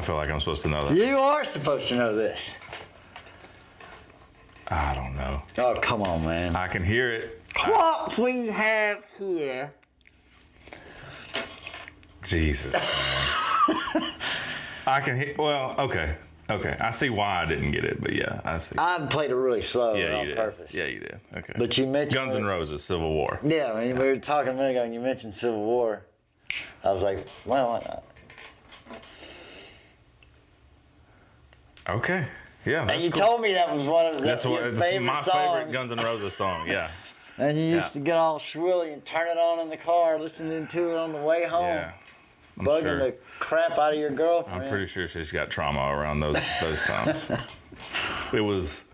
feel like I'm supposed to know that. You are supposed to know this. I don't know. Oh, come on, man. I can hear it. What we have here. Jesus. I can hear. Well, okay. Okay. I see why I didn't get it, but yeah, I see. I played it really slow Yeah, you on did. purpose. Yeah, you did. Okay. But you mentioned Guns N' Roses, Civil War. Yeah, I mean, we were talking a minute ago and you mentioned Civil War. I was like, well, why not? Okay. Yeah. And you cool. told me that was one of That's your it's favorite my songs. favorite Guns N' Roses song. Yeah. And you used to get all swilly and turn it on in the car, listening to it on the way home, Yeah. I'm bugging sure. the crap out of your girlfriend. I'm pretty sure she's got trauma around those times. It was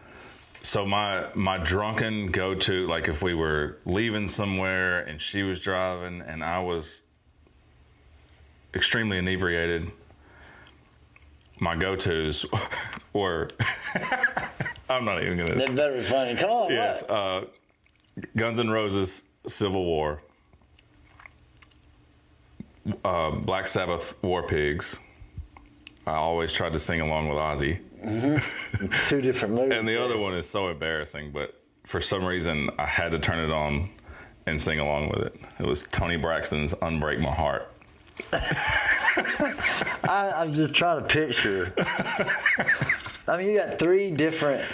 so my drunken go-to, like if we were leaving somewhere and she was driving and I was extremely inebriated, my go-tos were I'm not even gonna. That better be funny. Come on. Yes, What? Guns N' Roses, Civil War, Black Sabbath, War Pigs. I always tried to sing along with Ozzy. Mm-hmm. Two different movies. And the other one is so embarrassing, but for some reason I had to turn it on and sing along with it. It was Tony Braxton's "Unbreak My Heart." I'm just trying to picture. I mean, you got three different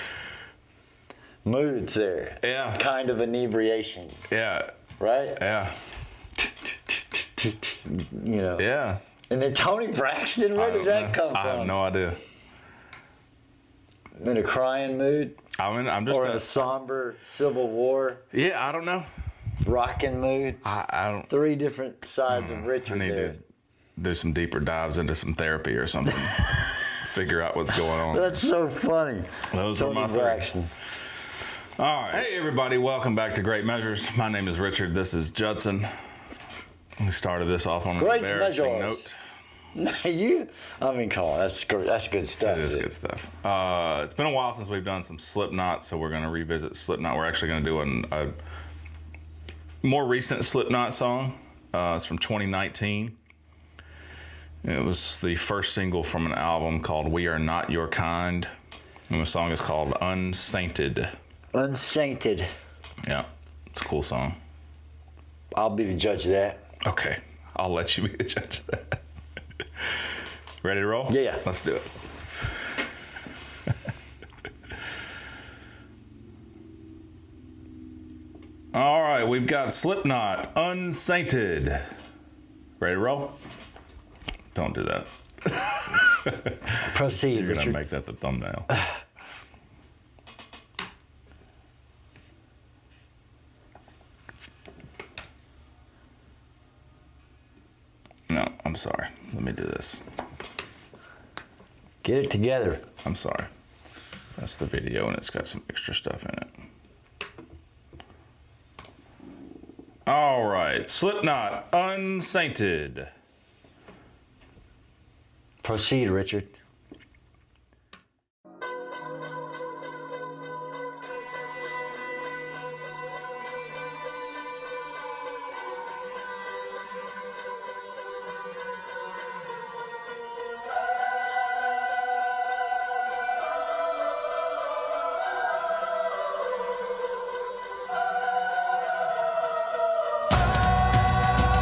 moods there. Yeah. Kind of inebriation, Yeah. right? Yeah. You know. Yeah. And then Tony Braxton, where does that come from? I have no idea. In a crying mood? I mean, I'm just. Or in a somber Civil War Yeah, I don't know. rocking mood? I don't. Three different sides of I Richard need there. to do some deeper dives into some therapy or something. Figure out what's going on. That's so funny. Those were Tony my three. Braxton. All right. Hey, everybody. Welcome back to Great Measures. My name is Richard. This is Judson. We started this off on an Great embarrassing Measures. note. Come on, that's good stuff. It is good stuff. It's been a while since we've done some Slipknot, so we're going to revisit Slipknot. We're actually going to do a more recent Slipknot song. It's from 2019. It was the first single from an album called We Are Not Your Kind. And the song is called Unsainted. Unsainted. Yeah, it's a cool song. I'll be the judge of that. Okay, I'll let you be the judge of that. Ready to roll? Yeah. Let's do it. All right, we've got Slipknot, Unsainted. Ready to roll? Don't do that. Proceed, You're going to Richard. make that the thumbnail. No, I'm sorry. Let me do this. Get it together. I'm sorry. That's the video and it's got some extra stuff in it. All right, Slipknot, Unsainted. Proceed, Richard.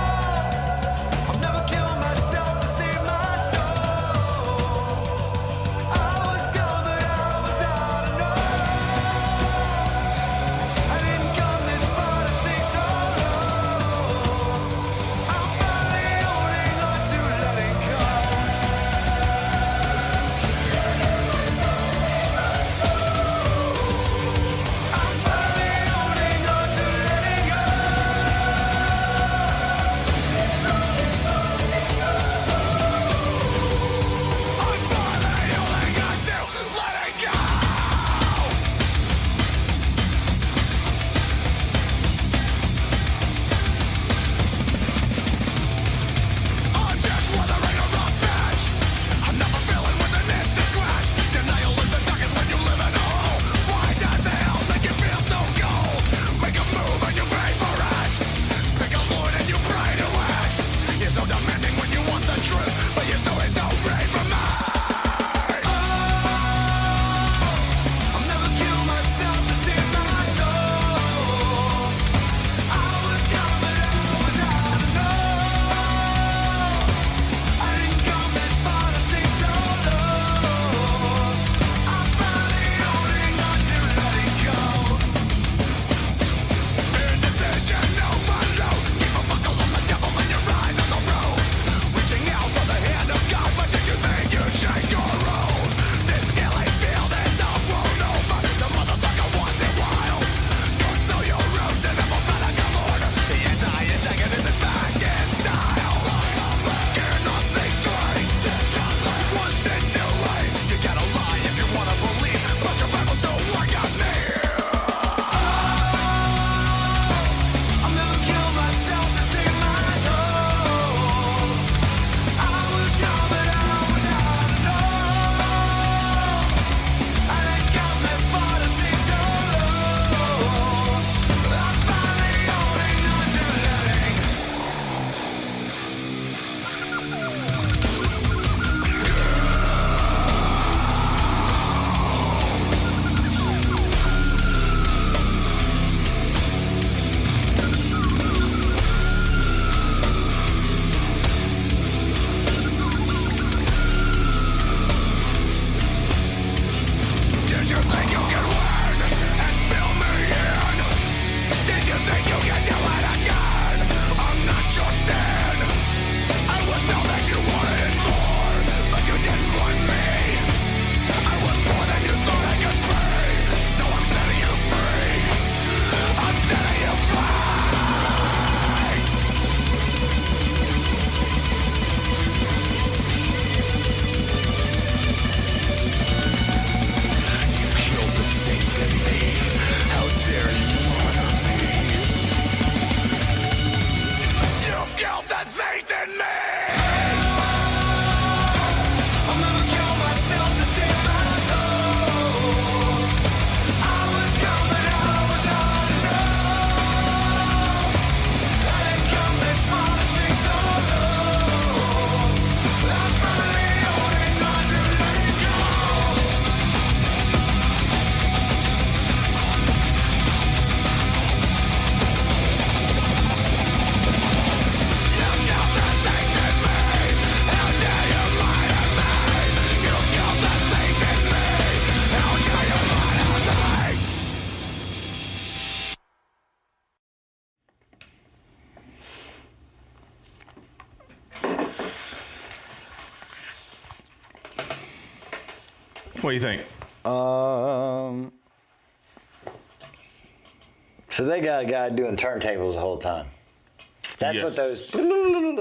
I'll never kill myself to save my soul. What do you think? So they got a guy doing turntables the whole time. That's what Yes. those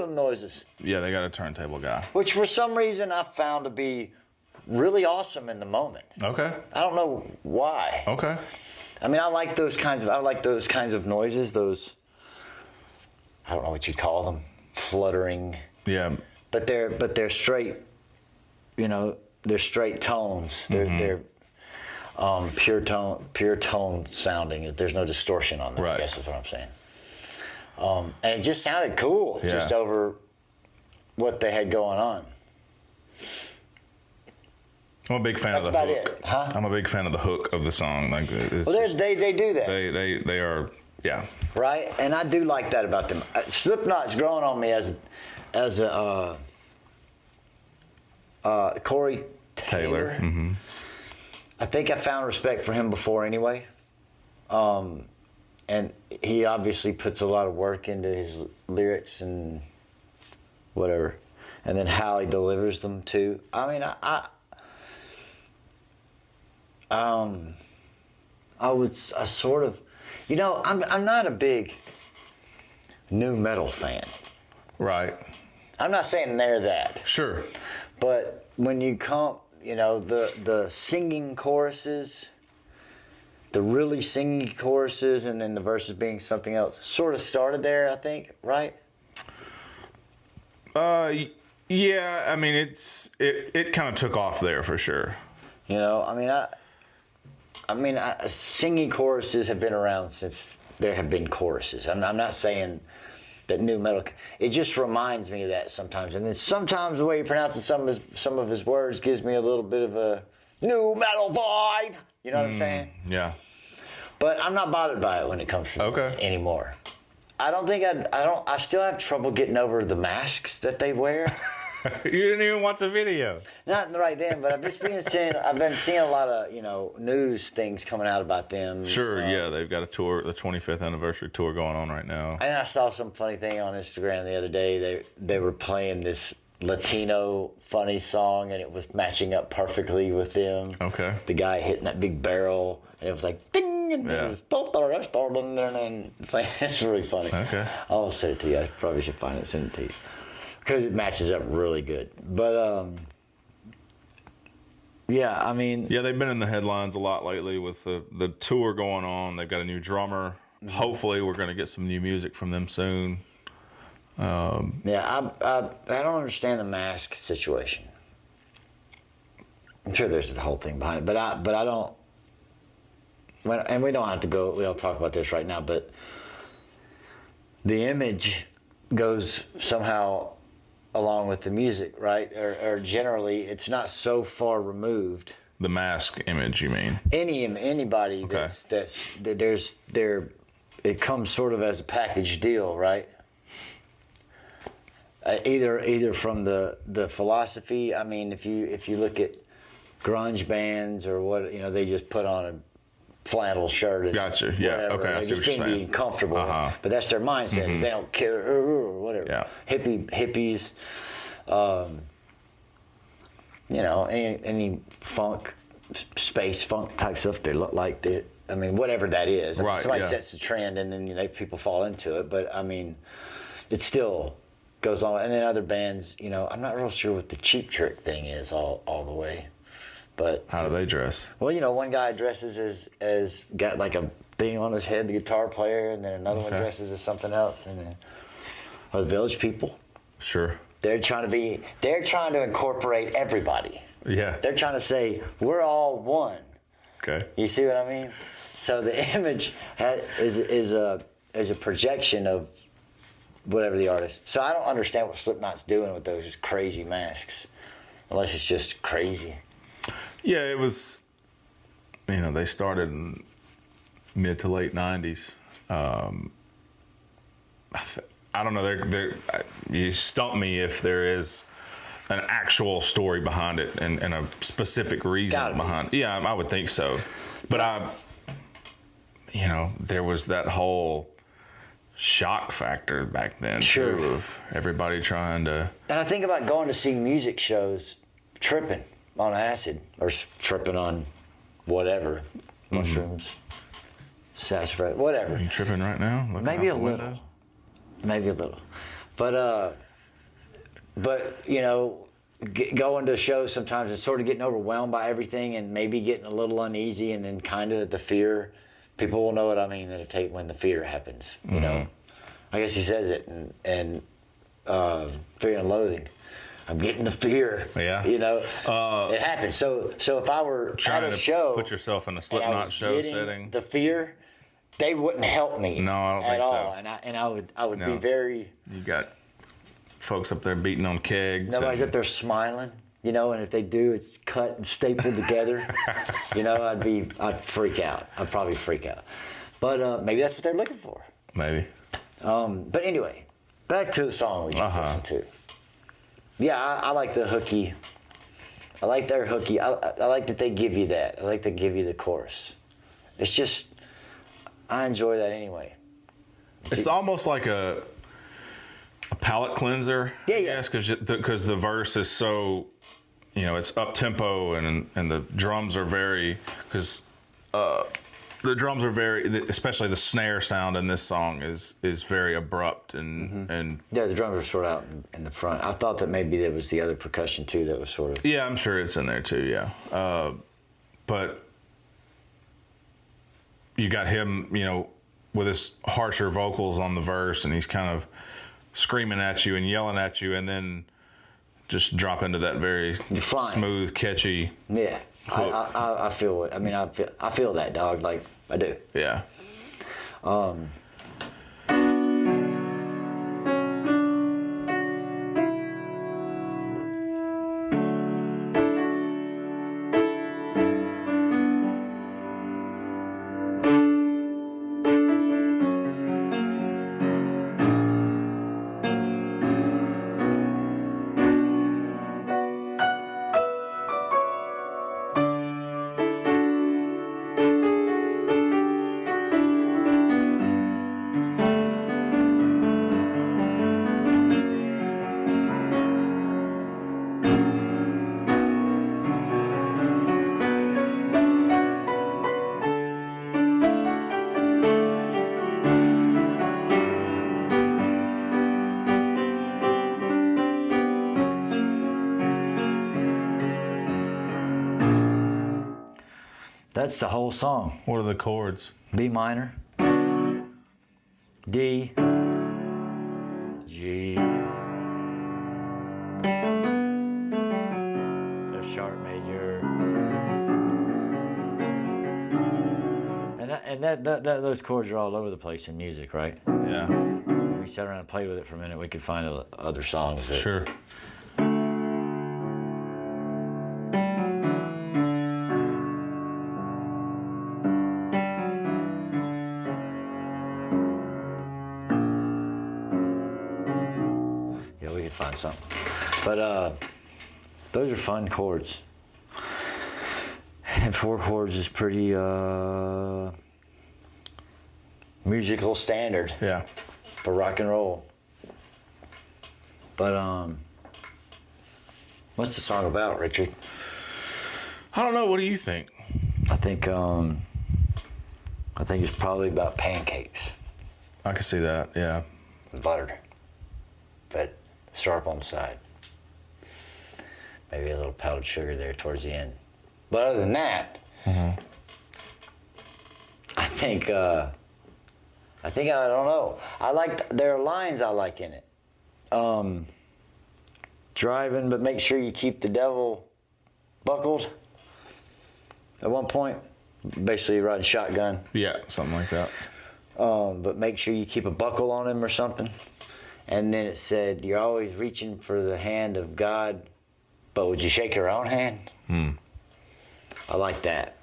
noises. Yeah, they got a turntable guy. Which for some reason I found to be really awesome in the moment. Okay. I don't know why. Okay. I mean, I like those kinds of noises. Those, I don't know what you call them, fluttering. Yeah. But they're straight. You know, they're straight tones. They're pure tone sounding. There's no distortion on them. Right. I guess is what I'm saying. And it just sounded cool, just over what they had going on. I'm a big fan of the That's hook. about it, huh? I'm a big fan of the hook of the song. Like, Well, they do that. they are, yeah. Right, and I do like that about them. Slipknot's growing on me as a Corey Taylor. Mm-hmm. I think I found respect for him before anyway. And he obviously puts a lot of work into his lyrics and whatever, and then how he delivers them too. I mean, I sort of, you know, I'm not a big nu metal fan. Right. I'm not saying they're that, Sure. but when you come, you know, the singing choruses, the really singing choruses, and then the verses being something else, sort of started there, I think, right? Yeah. I mean, it kind of took off there for sure. You know, I mean, singing choruses have been around since there have been choruses. I'm not saying that nu metal. It just reminds me of that sometimes, and then sometimes the way he pronounces some of his words gives me a little bit of a nu metal vibe. You know what I'm saying? Yeah. But I'm not bothered by it when it comes to anymore. I still have trouble getting over the masks that they wear. You didn't even watch a video. Not right then, but I've been seeing a lot of, you know, news things coming out about them. Sure, yeah, they've got a tour, the 25th anniversary tour going on right now. And I saw some funny thing on Instagram the other day. They were playing this Latino funny song, and it was matching up perfectly with them. Okay. The guy hitting that big barrel, and it was like ding, and it was and it's really funny. Okay. I'll send it to you. I probably should find it and send it to you because it matches up really good. But yeah, I mean, Yeah, they've been in the headlines a lot lately with the tour going on. They've got a new drummer. Hopefully, we're going to get some new music from them soon. yeah, I don't understand the mask situation. I'm sure there's the whole thing behind it, but I don't. And we don't have to go. We don't talk about this right now, but the image goes somehow along with the music, right? Or generally, it's not so far removed. The mask image, you mean? Anybody Okay. it comes sort of as a package deal, right? Either from the philosophy. I mean, if you look at grunge bands or what, you know, they just put on a flannel shirt and Gotcha. Yeah. whatever. Okay. I They're see what just you're being saying. comfortable. Uh-huh. But that's their mindset. Is they don't care or whatever. Yeah. Hippies. You know, any funk, space funk type stuff. They look like that. I mean, whatever that is. I mean, Right, somebody yeah. sets the trend, and then, you know, people fall into it. But I mean, it still goes on. And then other bands, you know, I'm not real sure what the Cheap Trick thing is all the way. But How do they dress? well, you know, one guy dresses as got like a thing on his head, the guitar player, and then another one Okay. dresses as something else. And then the Village People, Sure. they're trying to incorporate everybody. Yeah. They're trying to say we're all one. Okay. You see what I mean? So the image is a projection of whatever the artist. So I don't understand what Slipknot's doing with those crazy masks, unless it's just crazy. Yeah, it was. You know, they started in mid to late '90s. I don't know. You stump me if there is an actual story behind it and a specific reason Gotta be. behind it. Yeah, I would think so. But you know, there was that whole shock factor back then, Sure. too, of everybody trying to. And I think about going to see music shows, tripping. on acid or tripping on whatever, mushrooms, sassafras, whatever. Are you tripping right now? Looking Maybe out a the little. window? Maybe a little. But you know, going to shows sometimes and sort of getting overwhelmed by everything and maybe getting a little uneasy and then kind of the fear. People will know what I mean when the fear happens, you know. I guess he says it in Fear and Loathing. I'm getting the fear. Yeah. You know, it happens. So if I were Trying at a to show, put yourself in a and I Slipknot was show getting setting. the fear, they wouldn't help me. No, I don't at think so. all. And I would be very. You got folks up there beating on kegs. Nobody's and- up there smiling, you know. And if they do, it's cut and stapled together. You know, I'd freak out. I'd probably freak out. But maybe that's what they're looking for. Maybe. But anyway, back to the song we just listened to. Yeah, I like the hooky. I like their hooky. I like that they give you that. I like they give you the chorus. It's just, I enjoy that anyway. It's almost like a palate cleanser. Yeah, I yeah. guess, because the verse is so, you know, it's up tempo and the drums are very, because the drums are very, especially the snare sound in this song is very abrupt and Yeah, the drums are sort of out in the front. I thought that maybe there was the other percussion too that was sort of. yeah, I'm sure it's in there too. Yeah, but you got him, you know, with his harsher vocals on the verse, and he's kind of screaming at you and yelling at you, and then just drop into that very flying. smooth, catchy. Yeah, I feel it. I mean, I feel that, dog. Like I do. Yeah. That's the whole song. What are the chords? B minor, D, G, F sharp major, and that those chords are all over the place in music, right? Yeah. If we sat around and played with it for a minute, we could find other songs. That, Sure. Yeah, we could find something. But those are fun chords. And 4 chords is pretty musical standard Yeah. for rock and roll. But what's the song about, Richard? I don't know. What do you think? I think it's probably about pancakes, I can see that. Yeah. buttered, but syrup on the side. Maybe a little powdered sugar there towards the end. But other than that, I think I don't know. There are lines I like in it. Driving, but make sure you keep the devil buckled. At one point, basically riding shotgun. Yeah. Something like that. But make sure you keep a buckle on him or something. And then it said, you're always reaching for the hand of God, but would you shake your own hand? I like that.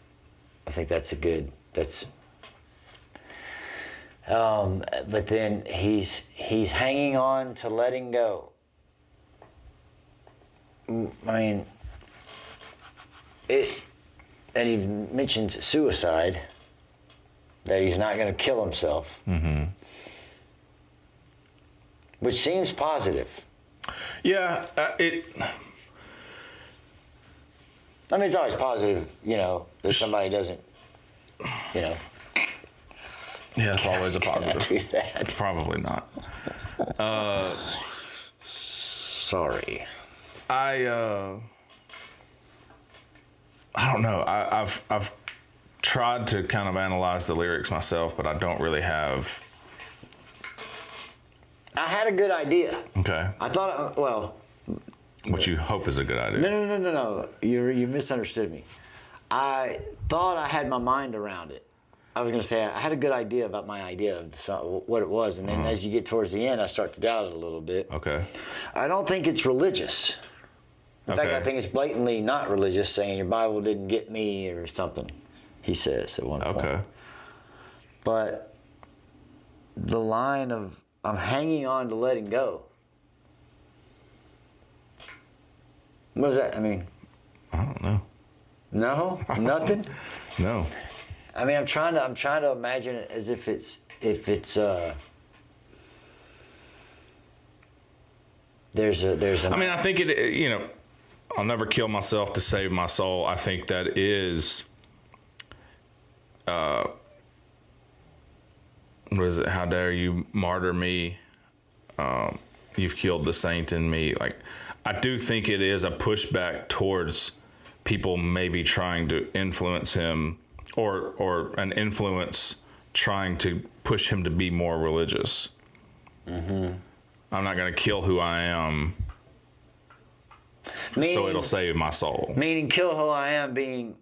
I think that's but then he's hanging on to letting go. I mean, and he mentions suicide, that he's not going to kill himself. Which seems positive. Yeah. I mean, it's always positive, that somebody doesn't, Yeah, it's always a positive. do that. Probably not. Sorry. I don't know. I've tried to kind of analyze the lyrics myself, but I don't really have. I had a good idea. Okay. I thought, What you hope is a good idea. No. You misunderstood me. I thought I had my mind around it. I was going to say I had a good idea about my idea of the song, what it was, and then as you get towards the end, I start to doubt it a little bit. Okay. I don't think it's religious. In fact, Okay. I think it's blatantly not religious, saying your Bible didn't get me or something, he says at one point. Okay. But the line of, I'm hanging on to letting go. What does that, I mean? I don't know. No? Nothing? No. I mean, I'm trying to imagine it as if it's there's a I mean, I think I'll never kill myself to save my soul. I think that is, what is it? How dare you martyr me? You've killed the saint in me. Like, I do think it is a pushback towards people maybe trying to influence him, or an influence trying to push him to be more religious. Mm-hmm. I'm not going to kill who I am, so it'll save my soul. Meaning kill who I am, being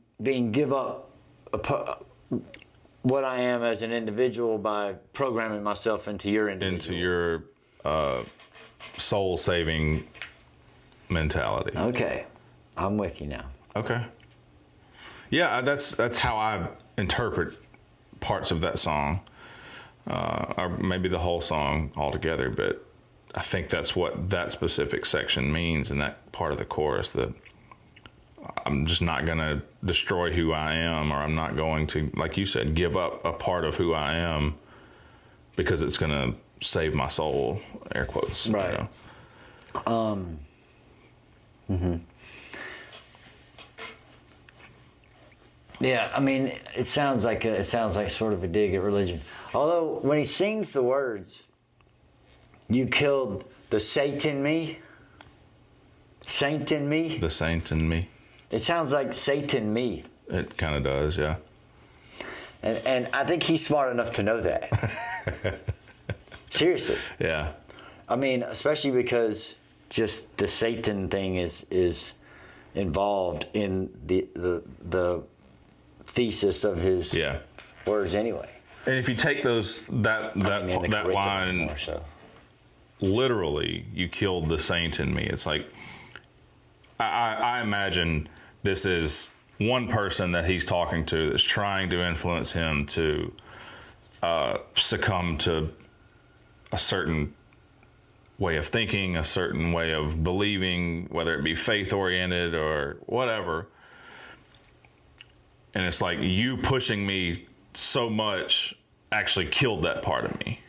give up what I am as an individual by programming myself into your individual. Into your soul-saving mentality. Okay, I'm with you now. Okay. Yeah, that's how I interpret parts of that song, or maybe the whole song altogether. But I think that's what that specific section means in that part of the chorus. That I'm just not going to destroy who I am, or I'm not going to, like you said, give up a part of who I am because it's going to save my soul. Air quotes. Right. Yeah, I mean, it sounds like sort of a dig at religion. Although when he sings the words, "You killed the saint in me," The saint in me. it sounds like Satan me. It kind of does, yeah. And I think he's smart enough to know that. Seriously. Yeah. I mean, especially because just the Satan thing is involved in the thesis of his words anyway. And if you take that line more so. literally, you killed the saint in me. It's like, I imagine this is one person that he's talking to that's trying to influence him to succumb to a certain way of thinking, a certain way of believing, whether it be faith-oriented or whatever. And it's like, you pushing me so much actually killed that part of me.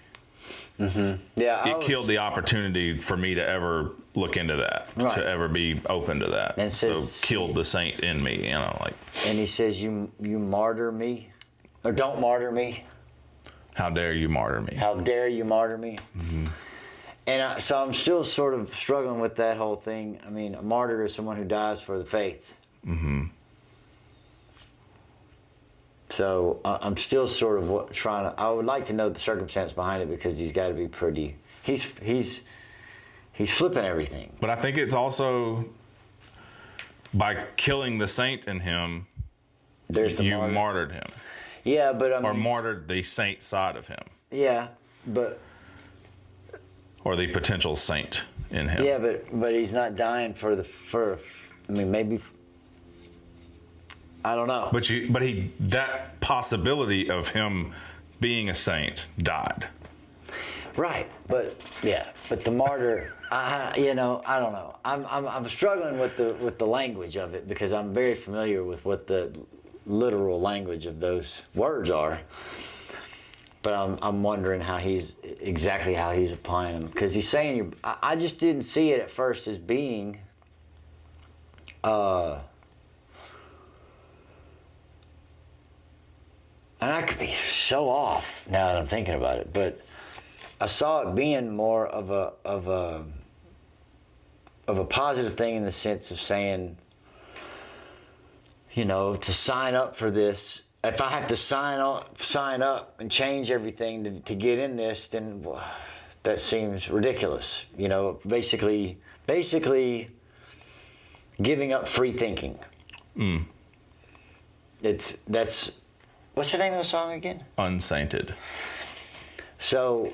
Mm-hmm. Yeah, it killed the opportunity for me to ever look into that, right, to ever be open to that. And so killed the saint in me, like. And he says, "You martyr me, or don't martyr me. How dare you martyr me? How dare you martyr me?" Mm-hmm. And so I'm still sort of struggling with that whole thing. I mean, a martyr is someone who dies for the faith. Mm-hmm. So I'm still sort of trying to. I would like to know the circumstance behind it, because he's got to be pretty. He's flipping everything. But I think it's also by killing the saint in him, you martyred him. Yeah, but I mean, or martyred the saint side of him. Yeah, but. Or the potential saint in him. Yeah, but he's not dying for. I mean, maybe. I don't know. But that possibility of him being a saint died. Right, but the martyr. I don't know. I'm struggling with the language of it, because I'm very familiar with what the literal language of those words are. But I'm wondering how he's applying them, because he's saying I just didn't see it at first as being and I could be so off now that I'm thinking about it, but I saw it being more of a positive thing in the sense of saying, you know, to sign up for this. If I have to sign up and change everything to get in this, then that seems ridiculous. You know, basically giving up free thinking. That's what's the name of the song again? Unsainted. So,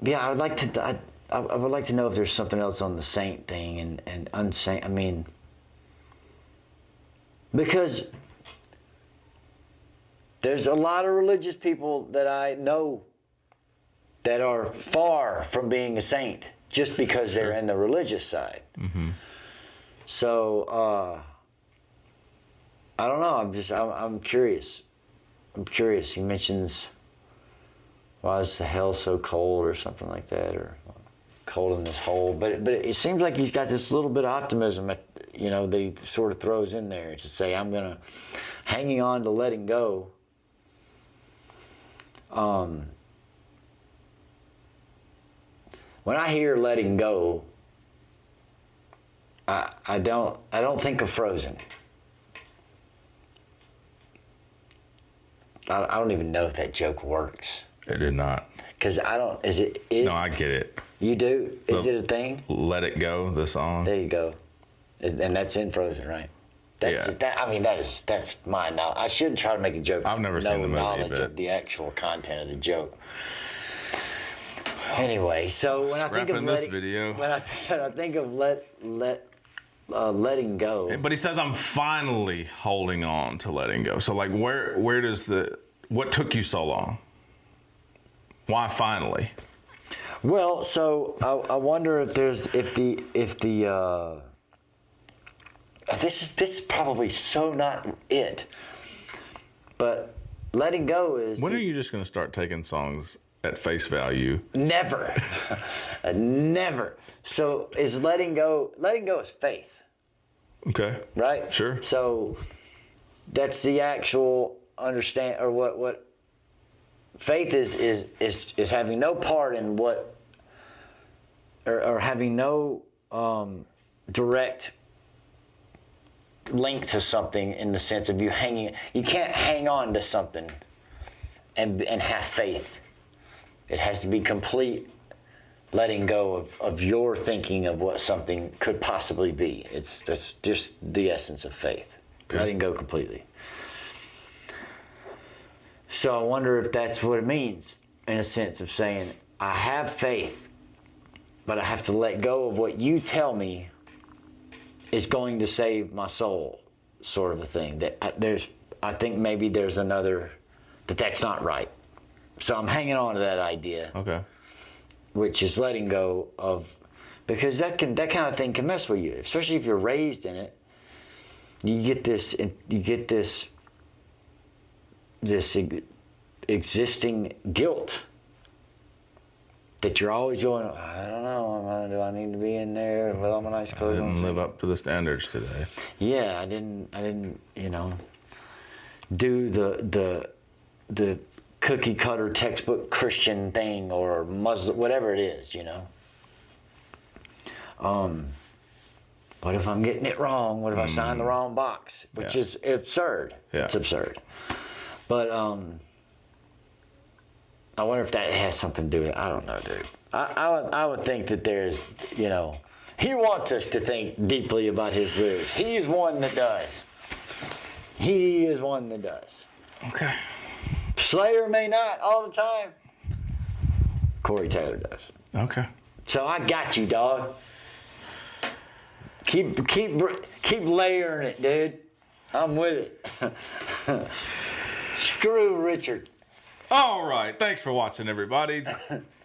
yeah, I would like to know if there's something else on the saint thing and unsaint. I mean, because there's a lot of religious people that I know that are far from being a saint just because they're in the religious side. Mm-hmm. So, I don't know. I'm curious. He mentions, why is the hell so cold or something like that, or cold in this hole. But it seems like he's got this little bit of optimism, that he sort of throws in there to say, hanging on to letting go. When I hear letting go, I don't think of Frozen. I don't even know if that joke works. It did not. Because No, I get it. You do? Is it a thing? Let It Go, the song. There you go. And that's in Frozen, right? That's mine. Now, I shouldn't try to make a joke. I've never seen the movie. Knowledge of the actual content of the joke. Anyway, so when I think of letting go. But he says, I'm finally holding on to letting go. So, like, where does what took you so long? Why finally? Well, so I wonder if this is probably so not it, but letting go is. When are you just going to start taking songs at face value? Never, never. So is letting go? Letting go is faith. Okay. Right. Sure. So that's the actual understand, or what faith is having no part in what, or having no direct link to something, in the sense of you can't hang on to something and have faith. It has to be complete letting go of your thinking of what something could possibly be. That's just the essence of faith. Okay. Letting go completely. So I wonder if that's what it means, in a sense of saying, I have faith, but I have to let go of what you tell me is going to save my soul, sort of a thing. I think maybe there's another, that's not right. So I'm hanging on to that idea. Okay. Which is letting go of, because that kind of thing can mess with you, especially if you're raised in it. You get this existing guilt that you're always going, I don't know, do I need to be in there with all my nice clothes on? I didn't live up to the standards today. Yeah, I didn't, do the cookie cutter textbook Christian thing, or Muslim, whatever it is, What if I'm getting it wrong? What if I sign the wrong box? Which is absurd. Yeah. It's absurd. But I wonder if that has something to do with it. I don't know, dude. I would think that there's, he wants us to think deeply about his lyrics. He's one that does. He is one that does. Okay. Slayer may not all the time. Corey Taylor does. Okay. So I got you, dog. Keep layering it, dude. I'm with it. Screw Richard. All right. Thanks for watching, everybody.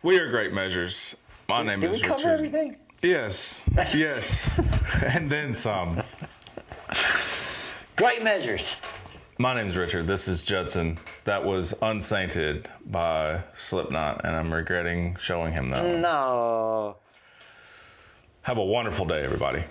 We are Great Measures. My name is Richard. Did we cover everything? Yes. Yes. And then some. Great Measures. My name's Richard. This is Judson. That was Unsainted by Slipknot, and I'm regretting showing him that one. No. Have a wonderful day, everybody.